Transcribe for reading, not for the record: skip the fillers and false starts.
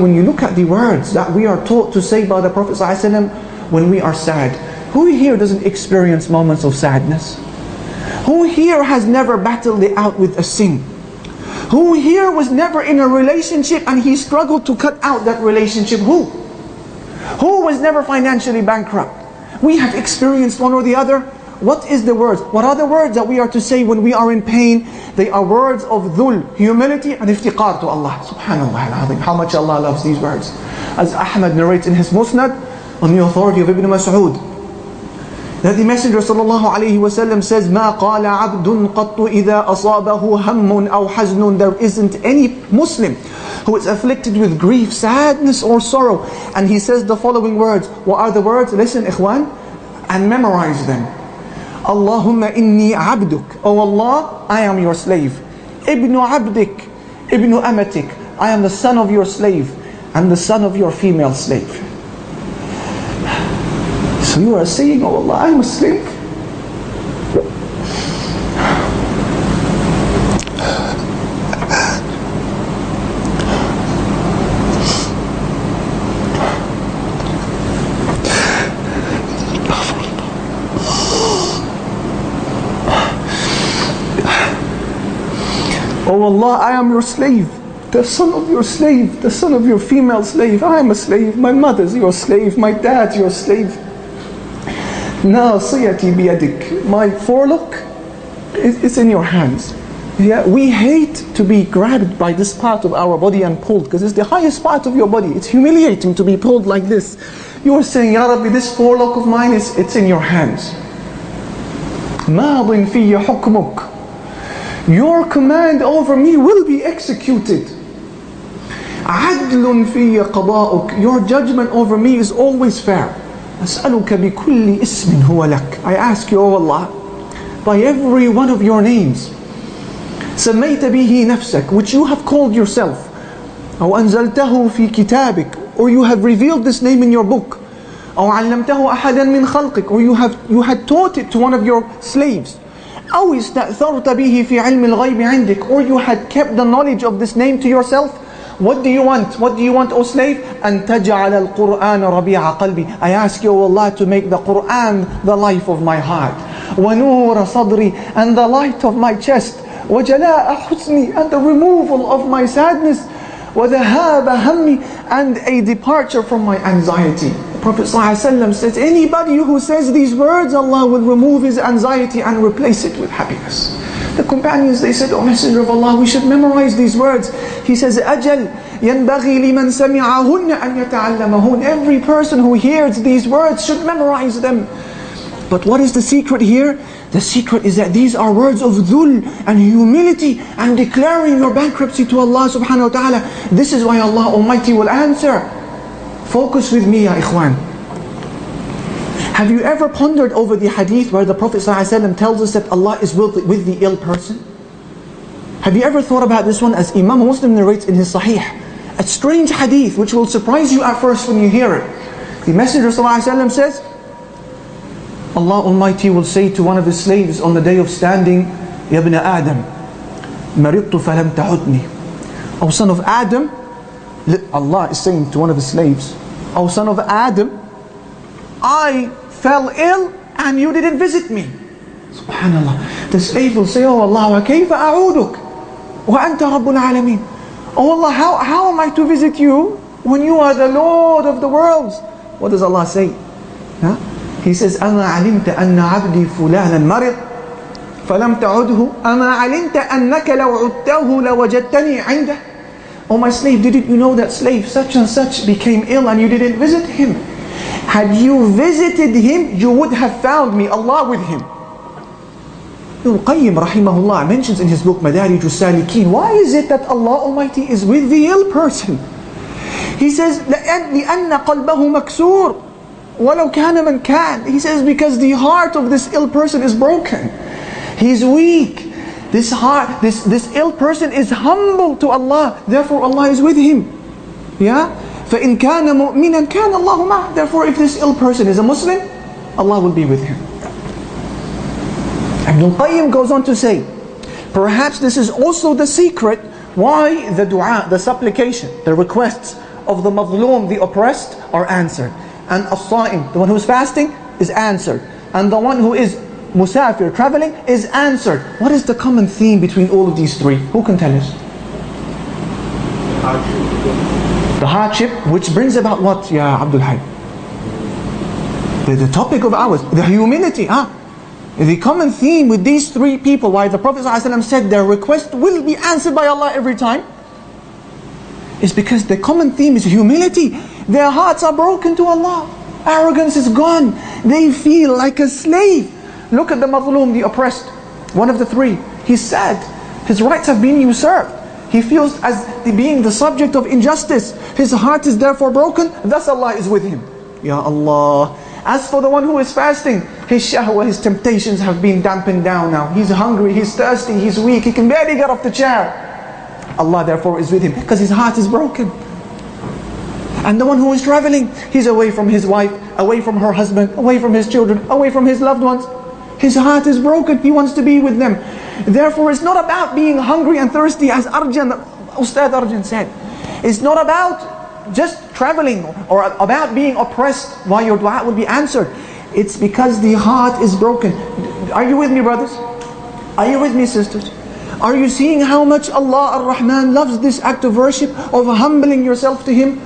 When you look at the words that we are taught to say by the Prophet ﷺ when we are sad, who here doesn't experience moments of sadness? Who here has never battled it out with a sin? Who here was never in a relationship and he struggled to cut out that relationship? Who? Who was never financially bankrupt? We have experienced one or the other. What is the words? What are the words that we are to say when we are in pain? They are words of dhul, humility and iftiqar to Allah. Subhanallah al-azim. How much Allah loves these words. As Ahmad narrates in his Musnad on the authority of Ibn Mas'ud, that the Messenger sallallahu alayhi wa sallam says, مَا قَالَ عَبْدٌ قَطُّ إِذَا أَصَابَهُ هَمٌّ أَوْ حَزْنٌ. There isn't any Muslim who is afflicted with grief, sadness or sorrow, and he says the following words. What are the words? Listen, ikhwan, and memorize them. Allahumma inni abduk. Oh Allah, I am your slave. Ibnu abdik, ibnu amatik. I am the son of your slave and the son of your female slave. So you are saying, oh Allah, I am a slave. Oh Allah, I am your slave, the son of your slave, the son of your female slave. I am a slave. My mother's your slave. My dad's your slave. Nasiyati biyadik. My forelock is in your hands. Yeah, we hate to be grabbed by this part of our body and pulled, because it's the highest part of your body. It's humiliating to be pulled like this. You are saying, Ya Rabbi, this forelock of mine it's in your hands. مَاضٍ فِيَّ حُكْمُكَ. Your command over me will be executed. عَدْلٌ فِيَّ قَضَاءُكَ. Your judgment over me is always fair. أَسْأَلُكَ بِكُلِّ إِسْمٍ هُوَ لَكَ. I ask you, O Allah, by every one of your names, سَمَّيْتَ بِهِ نَفْسَكَ, which you have called yourself, أو أنزلته في كتابك, or you have revealed this name in your book, أو علمته أحدا من خلقك, or you had taught it to one of your slaves, أو استأثرت به في علم الغيب عندك, or you had kept the knowledge of this name to yourself. What do you want? What do you want, O slave? أن تجعل القرآن ربيع قلبي. I ask you, O Allah, to make the Quran the life of my heart, ونور صدري, and the light of my chest, وجلاء حزني, and the removal of my sadness, وذهاب همي, and a departure from my anxiety. The Prophet ﷺ says, anybody who says these words, Allah will remove his anxiety and replace it with happiness. The companions, they said, O Messenger of Allah, we should memorize these words. He says, أجل ينبغي لمن سمعهن أن يتعلمهن. Every person who hears these words should memorize them. But what is the secret here? The secret is that these are words of dhul and humility and declaring your bankruptcy to Allah subhanahu wa ta'ala. This is why Allah Almighty will answer. Focus with me, ya ikhwan. Have you ever pondered over the hadith where the Prophet ﷺ tells us that Allah is with the ill person? Have you ever thought about this one? As Imam Muslim narrates in his Sahih, a strange hadith which will surprise you at first when you hear it. The Messenger ﷺ says, Allah Almighty will say to one of his slaves on the day of standing, Ya ibn Adam, maridtu falam ta'udni. O son of Adam, Allah is saying to one of his slaves, O son of Adam, I fell ill and you didn't visit me. Subhanallah. The slave will say, Oh Allah, wa kayfa a'uduk wa anta rabbul alameen. Oh Allah, how am I to visit you when you are the Lord of the worlds? What does Allah say? Huh? He says, أَمَا عَلِمْتَ أَنَّ عَبْدِي فُلَانًا مَرِضْ فَلَمْ تَعُدْهُ أَمَا عَلِمْتَ أَنَّكَ لَوْ عُدْتَهُ لَوَجَدْتَنِي عِنْدَهُ. Oh my slave, didn't you know that slave such and such became ill and you didn't visit him? Had you visited him, you would have found me, Allah, with him. Ibn Qayyim rahimahullah mentions in his book Madarij al-Salikin, why is it that Allah Almighty is with the ill person? He says, لأن قلبه مكسور ولو كان من كان. He says, because the heart of this ill person is broken. He's weak. This ill person is humble to Allah. Therefore Allah is with him. Yeah? فَإِنْ كَانَ مُؤْمِنًا كَانَ اللَّهُ مَعَهُ. Therefore if this ill person is a Muslim, Allah will be with him. Ibn Qayyim goes on to say, perhaps this is also the secret why the dua, the supplication, the requests of the mazloom, the oppressed, are answered. And as-sa'im, the one who is fasting, is answered. And the one who is musafir, traveling, is answered. What is the common theme between all of these three? Who can tell us? The hardship, which brings about what, Ya Abdul Hayy? The topic of ours, the humility. The common theme with these three people, why the Prophet ﷺ said their request will be answered by Allah every time, is because the common theme is humility. Their hearts are broken to Allah. Arrogance is gone. They feel like a slave. Look at the mazloom, the oppressed. One of the three. He's sad. His rights have been usurped. He feels as being the subject of injustice. His heart is therefore broken. Thus Allah is with him. Ya Allah. As for the one who is fasting, his shahwa, his temptations have been dampened down now. He's hungry, he's thirsty, he's weak, he can barely get off the chair. Allah therefore is with him because his heart is broken. And the one who is traveling, he's away from his wife, away from her husband, away from his children, away from his loved ones. His heart is broken, he wants to be with them. Therefore it's not about being hungry and thirsty, as Ustad Arjan said. It's not about just traveling or about being oppressed why your dua will be answered. It's because the heart is broken. Are you with me, brothers? Are you with me, sisters? Are you seeing how much Allah Ar-Rahman loves this act of worship, of humbling yourself to Him?